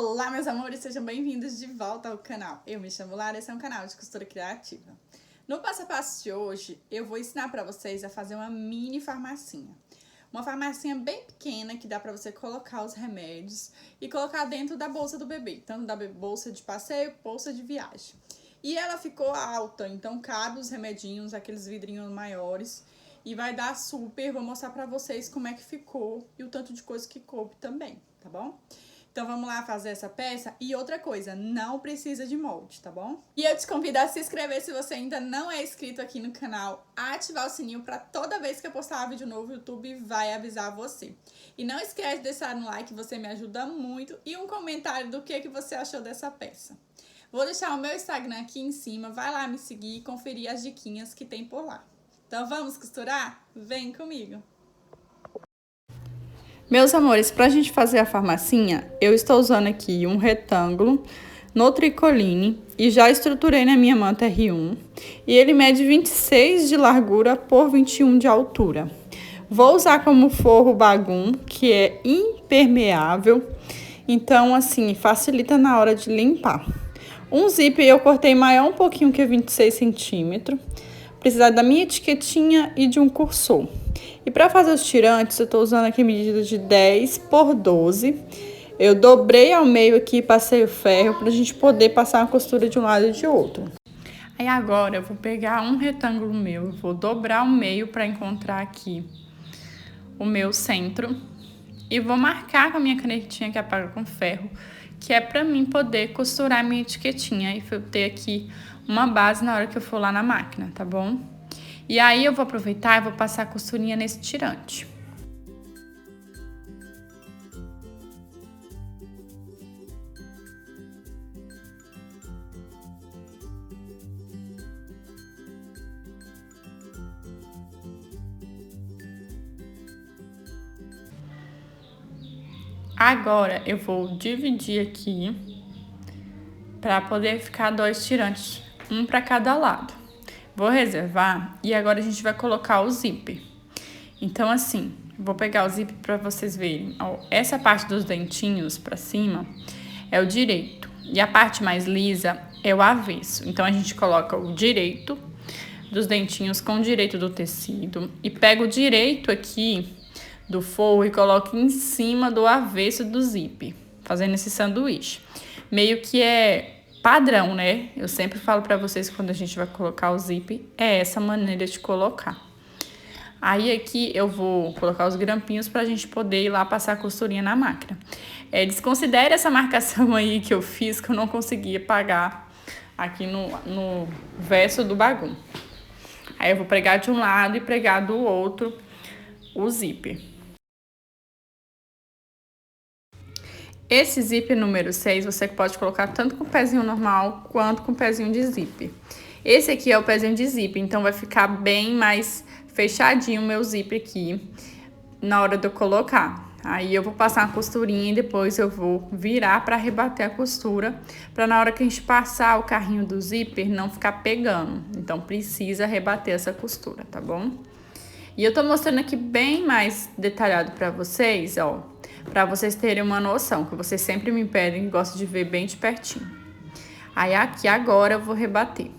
Olá, meus amores, sejam bem-vindos de volta ao canal. Eu me chamo Lara, esse é um canal de costura criativa. No passo a passo de hoje, eu vou ensinar pra vocês a fazer uma mini farmacinha. Uma farmacinha bem pequena que dá pra você colocar os remédios e colocar dentro da bolsa do bebê, tanto da bolsa de passeio, bolsa de viagem. E ela ficou alta, então cabe os remedinhos, aqueles vidrinhos maiores, e vai dar super. Vou mostrar pra vocês como é que ficou e o tanto de coisa que coube também, tá bom? Então vamos lá fazer essa peça. E outra coisa, não precisa de molde, tá bom? E eu te convido a se inscrever se você ainda não é inscrito aqui no canal, ativar o sininho para toda vez que eu postar um vídeo novo, o YouTube vai avisar você. E não esquece de deixar um like, você me ajuda muito, e um comentário do que você achou dessa peça. Vou deixar o meu Instagram aqui em cima, vai lá me seguir e conferir as diquinhas que tem por lá. Então vamos costurar? Vem comigo! Meus amores, pra gente fazer a farmacinha, eu estou usando aqui um retângulo no tricoline e já estruturei na minha manta R1. E ele mede 26 de largura por 21 de altura. Vou usar como forro bagum, que é impermeável, então assim, facilita na hora de limpar. Um zíper eu cortei maior um pouquinho que 26 centímetros. Precisar da minha etiquetinha e de um cursor. E para fazer os tirantes, eu tô usando aqui a medida de 10 por 12. Eu dobrei ao meio aqui e passei o ferro pra gente poder passar uma costura de um lado e de outro. Aí agora eu vou pegar um retângulo meu, vou dobrar o meio para encontrar aqui o meu centro. E vou marcar com a minha canetinha que apaga com ferro, que é pra mim poder costurar a minha etiquetinha e eu ter aqui uma base na hora que eu for lá na máquina, tá bom? E aí eu vou aproveitar e vou passar a costurinha nesse tirante. Agora eu vou dividir aqui para poder ficar 2 tirantes, um para cada lado. Vou reservar e agora a gente vai colocar o zíper. Então assim, vou pegar o zíper para vocês verem. Ó, essa parte dos dentinhos para cima é o direito e a parte mais lisa é o avesso. Então a gente coloca o direito dos dentinhos com o direito do tecido e pega o direito aqui do forro e coloco em cima do avesso do zíper, fazendo esse sanduíche. Meio que é padrão, né? Eu sempre falo pra vocês que quando a gente vai colocar o zíper, é essa maneira de colocar. Aí aqui eu vou colocar os grampinhos pra gente poder ir lá passar a costurinha na máquina. Desconsidere essa marcação aí que eu fiz, que eu não consegui apagar aqui no verso do bagulho. Aí eu vou pregar de um lado e pregar do outro o zíper. Esse zíper número 6, você pode colocar tanto com o pezinho normal, quanto com o pezinho de zíper. Esse aqui é o pezinho de zíper, então vai ficar bem mais fechadinho o meu zíper aqui na hora de eu colocar. Aí eu vou passar uma costurinha e depois eu vou virar para rebater a costura, para na hora que a gente passar o carrinho do zíper não ficar pegando. Então precisa rebater essa costura, tá bom? E eu tô mostrando aqui bem mais detalhado para vocês, ó, para vocês terem uma noção, que vocês sempre me pedem e gostam de ver bem de pertinho. Aí aqui agora eu vou rebater.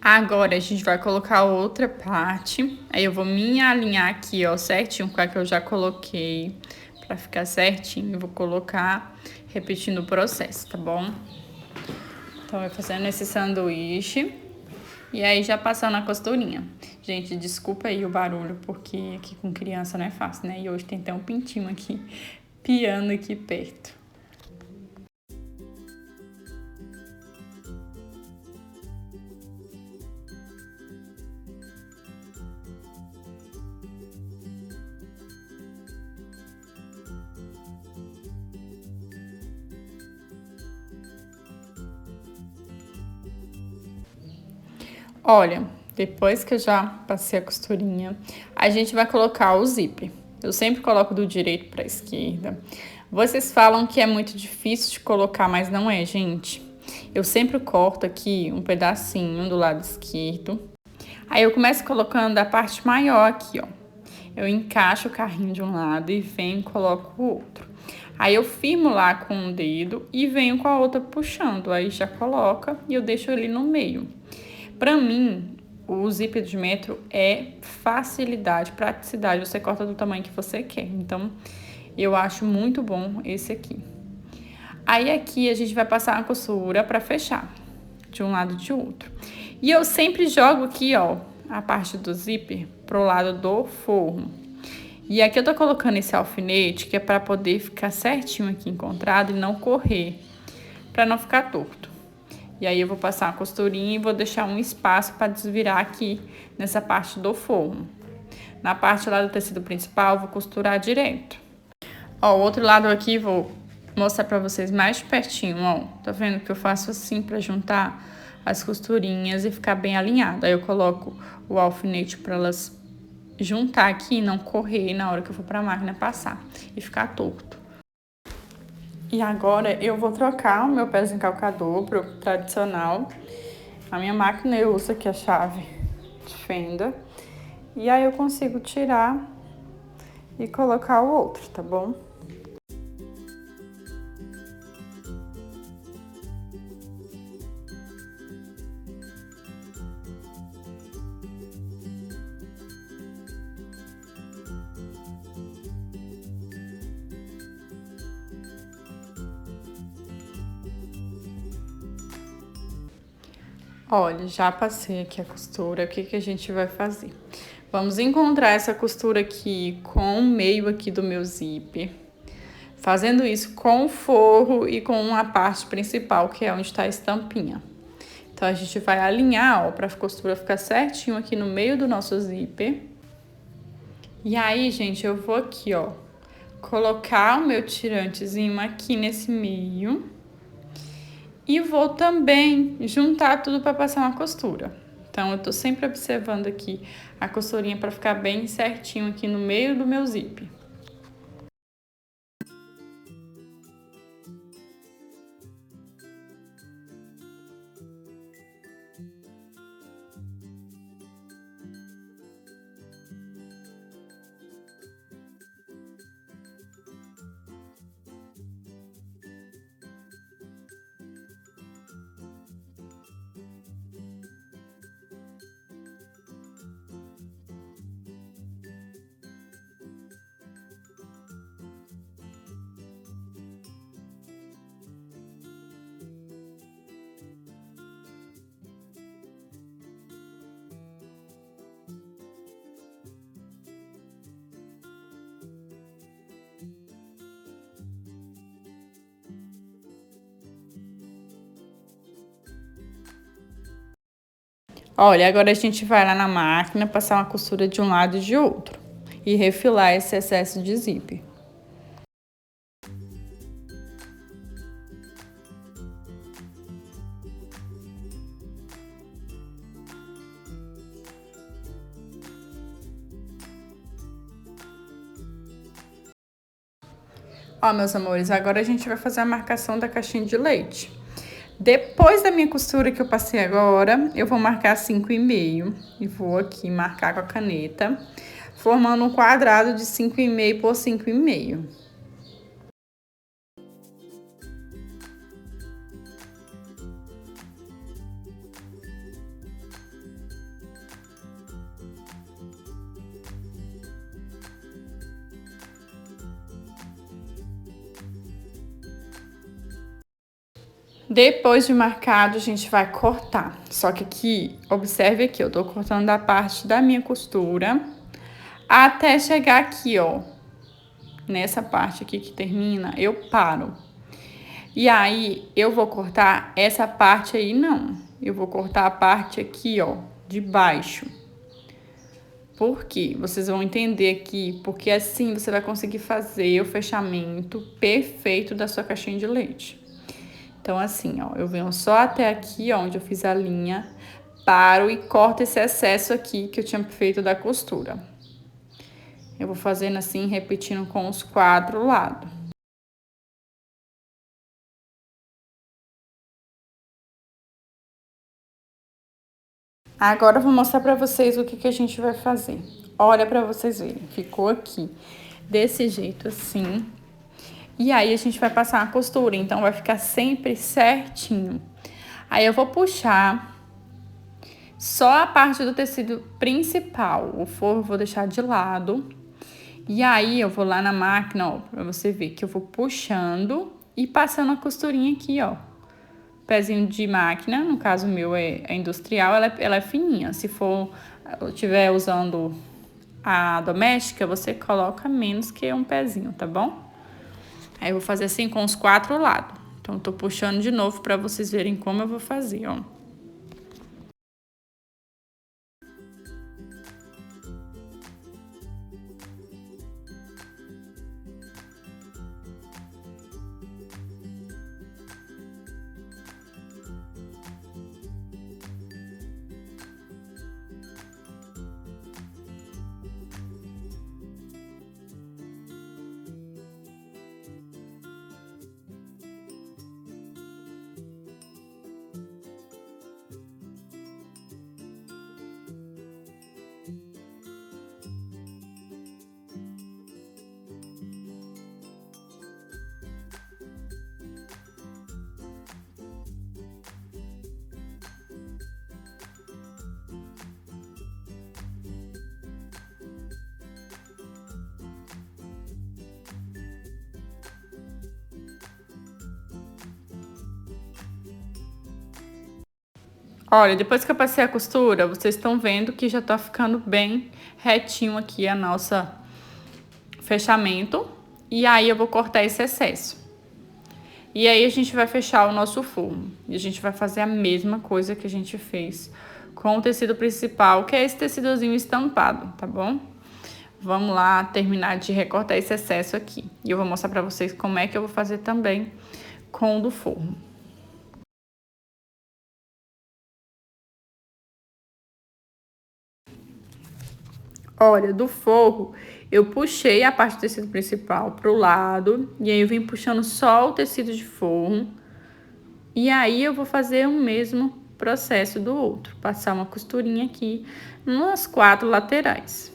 Agora, a gente vai colocar outra parte. Aí, eu vou me alinhar aqui, ó, certinho com a que eu já coloquei. Pra ficar certinho, eu vou colocar, repetindo o processo, tá bom? Então, eu fazendo esse sanduíche. E aí, já passando a costurinha. Gente, desculpa aí o barulho, porque aqui com criança não é fácil, né? E hoje tem até um pintinho aqui, piando aqui perto. Olha, depois que eu já passei a costurinha, a gente vai colocar o zíper. Eu sempre coloco do direito para a esquerda. Vocês falam que é muito difícil de colocar, mas não é, gente. Eu sempre corto aqui um pedacinho do lado esquerdo. Aí eu começo colocando a parte maior aqui, ó. Eu encaixo o carrinho de um lado e venho e coloco o outro. Aí eu firmo lá com um dedo e venho com a outra puxando. Aí já coloca e eu deixo ele no meio. Pra mim, o zíper de metro é facilidade, praticidade. Você corta do tamanho que você quer. Então, eu acho muito bom esse aqui. Aí aqui a gente vai passar a costura pra fechar, de um lado e de outro. E eu sempre jogo aqui, ó, a parte do zíper pro lado do forro. E aqui eu tô colocando esse alfinete, que é pra poder ficar certinho aqui encontrado e não correr, pra não ficar torto. E aí eu vou passar uma costurinha e vou deixar um espaço para desvirar aqui nessa parte do forro. Na parte lá do tecido principal, eu vou costurar direto. Ó, o outro lado aqui vou mostrar para vocês mais de pertinho, ó. Tá vendo que eu faço assim para juntar as costurinhas e ficar bem alinhado. Aí eu coloco o alfinete para elas juntar aqui e não correr na hora que eu for para a máquina passar e ficar torto. E agora eu vou trocar o meu pé desencalcador pro tradicional. A minha máquina eu uso aqui a chave de fenda. E aí eu consigo tirar e colocar o outro, tá bom? Olha, já passei aqui a costura, o que que a gente vai fazer? Vamos encontrar essa costura aqui com o meio aqui do meu zíper, fazendo isso com o forro e com a parte principal, que é onde está a estampinha. Então, a gente vai alinhar, ó, pra costura ficar certinho aqui no meio do nosso zíper. E aí, gente, eu vou aqui, ó, colocar o meu tirantezinho aqui nesse meio. E vou também juntar tudo para passar uma costura. Então, eu tô sempre observando aqui a costurinha para ficar bem certinho aqui no meio do meu zíper. Olha, agora a gente vai lá na máquina, passar uma costura de um lado e de outro. E refilar esse excesso de zíper. Ó, meus amores, agora a gente vai fazer a marcação da caixinha de leite. Depois da minha costura que eu passei agora, eu vou marcar 5,5 e vou aqui marcar com a caneta, formando um quadrado de 5,5 por 5,5. Depois de marcado, a gente vai cortar. Só que aqui, observe aqui, eu tô cortando da parte da minha costura até chegar aqui, ó. Nessa parte aqui que termina, eu paro. E aí, eu vou cortar essa parte aí, não. Eu vou cortar a parte aqui, ó, de baixo. Por quê? Vocês vão entender aqui, porque assim você vai conseguir fazer o fechamento perfeito da sua caixinha de leite. Então, assim, ó, eu venho só até aqui, ó, onde eu fiz a linha, paro e corto esse excesso aqui que eu tinha feito da costura. Eu vou fazendo assim, repetindo com os 4 lados. Agora eu vou mostrar pra vocês o que que a gente vai fazer. Olha pra vocês verem, ficou aqui desse jeito assim. E aí a gente vai passar uma costura, então vai ficar sempre certinho. Aí eu vou puxar só a parte do tecido principal. O forro eu vou deixar de lado. E aí eu vou lá na máquina, ó, pra você ver que eu vou puxando e passando a costurinha aqui, ó. Pezinho de máquina, no caso meu é industrial, ela é fininha. Se for, eu estiver usando a doméstica, você coloca menos que um pezinho, tá bom? Aí eu vou fazer assim com os 4 lados. Então, eu tô puxando de novo pra vocês verem como eu vou fazer, ó. Olha, depois que eu passei a costura, vocês estão vendo que já tá ficando bem retinho aqui a nossa fechamento. E aí eu vou cortar esse excesso. E aí a gente vai fechar o nosso forro. E a gente vai fazer a mesma coisa que a gente fez com o tecido principal, que é esse tecidozinho estampado, tá bom? Vamos lá terminar de recortar esse excesso aqui. E eu vou mostrar pra vocês como é que eu vou fazer também com o do forro. Olha, do forro, eu puxei a parte do tecido principal pro lado, e aí eu vim puxando só o tecido de forro. E aí eu vou fazer o mesmo processo do outro, passar uma costurinha aqui nas 4 laterais.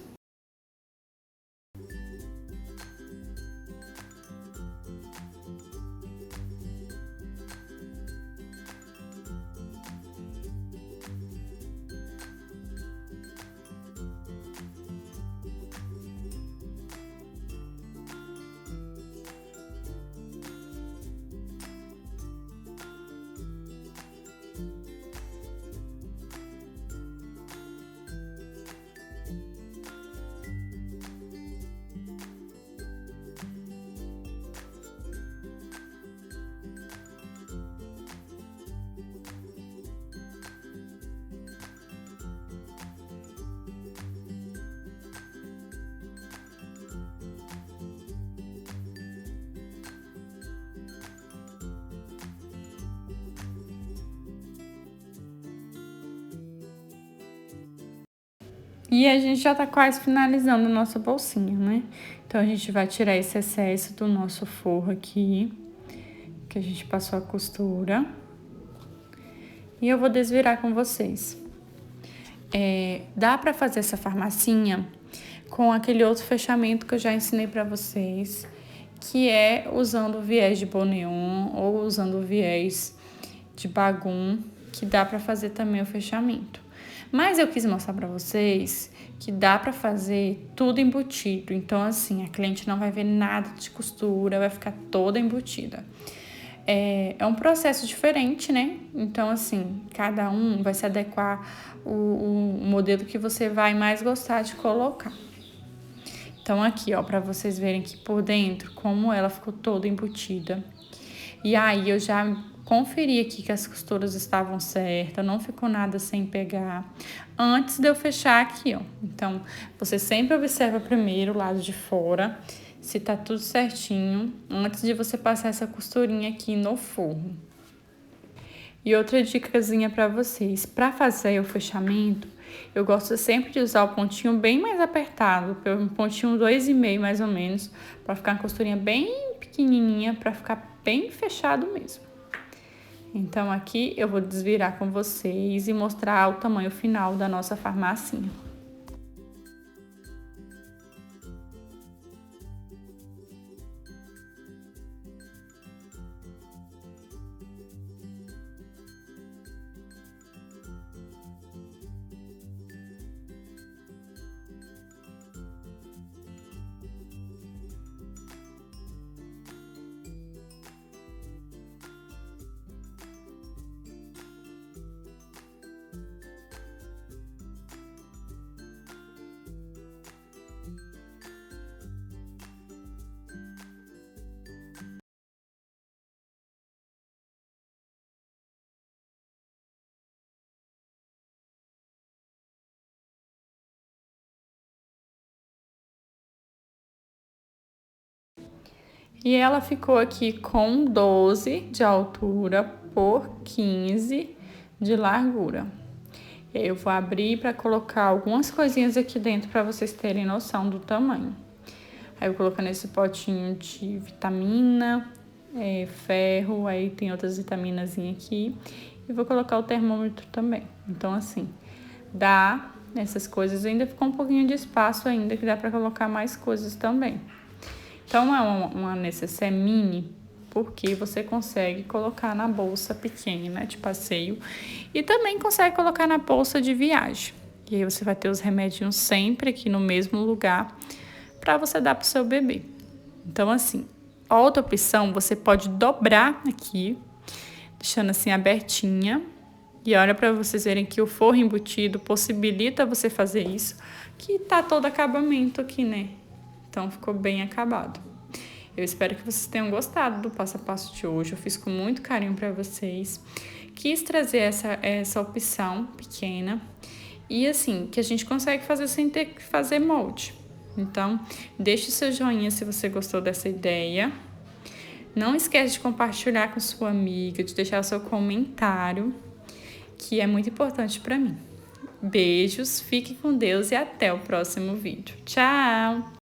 E a gente já tá quase finalizando a nossa bolsinha, né? Então, a gente vai tirar esse excesso do nosso forro aqui, que a gente passou a costura. E eu vou desvirar com vocês. Dá pra fazer essa farmacinha com aquele outro fechamento que eu já ensinei pra vocês, que é usando o viés de boneon ou usando o viés de bagum, que dá pra fazer também o fechamento. Mas eu quis mostrar pra vocês que dá pra fazer tudo embutido. Então, assim, a cliente não vai ver nada de costura, vai ficar toda embutida. É um processo diferente, né? Então, assim, cada um vai se adequar o modelo que você vai mais gostar de colocar. Então, aqui, ó, pra vocês verem aqui por dentro, como ela ficou toda embutida. E aí, eu já conferi aqui que as costuras estavam certas, não ficou nada sem pegar, antes de eu fechar aqui, ó. Então, você sempre observa primeiro o lado de fora, se tá tudo certinho, antes de você passar essa costurinha aqui no forro. E outra dicasinha para vocês, para fazer o fechamento, eu gosto sempre de usar o pontinho bem mais apertado, um pontinho 2,5 mais ou menos, para ficar uma costurinha bem pequenininha, para ficar bem fechado mesmo. Então aqui eu vou desvirar com vocês e mostrar o tamanho final da nossa farmacinha. E ela ficou aqui com 12 de altura por 15 de largura. Eu vou abrir para colocar algumas coisinhas aqui dentro para vocês terem noção do tamanho. Aí eu colocando esse potinho de vitamina, ferro, aí tem outras vitaminas aqui. E vou colocar o termômetro também. Então assim, dá essas coisas, ainda ficou um pouquinho de espaço ainda, que dá para colocar mais coisas também. Então, é uma necessaire mini, porque você consegue colocar na bolsa pequena de passeio e também consegue colocar na bolsa de viagem. E aí você vai ter os remedinhos sempre aqui no mesmo lugar para você dar para o seu bebê. Então, assim, outra opção, você pode dobrar aqui, deixando assim abertinha. E olha para vocês verem que o forro embutido possibilita você fazer isso, que tá todo acabamento aqui, né? Então, ficou bem acabado. Eu espero que vocês tenham gostado do passo a passo de hoje. Eu fiz com muito carinho para vocês. Quis trazer essa opção pequena. E assim, que a gente consegue fazer sem ter que fazer molde. Então, deixe o seu joinha se você gostou dessa ideia. Não esquece de compartilhar com sua amiga, de deixar o seu comentário, que é muito importante para mim. Beijos, fique com Deus e até o próximo vídeo. Tchau!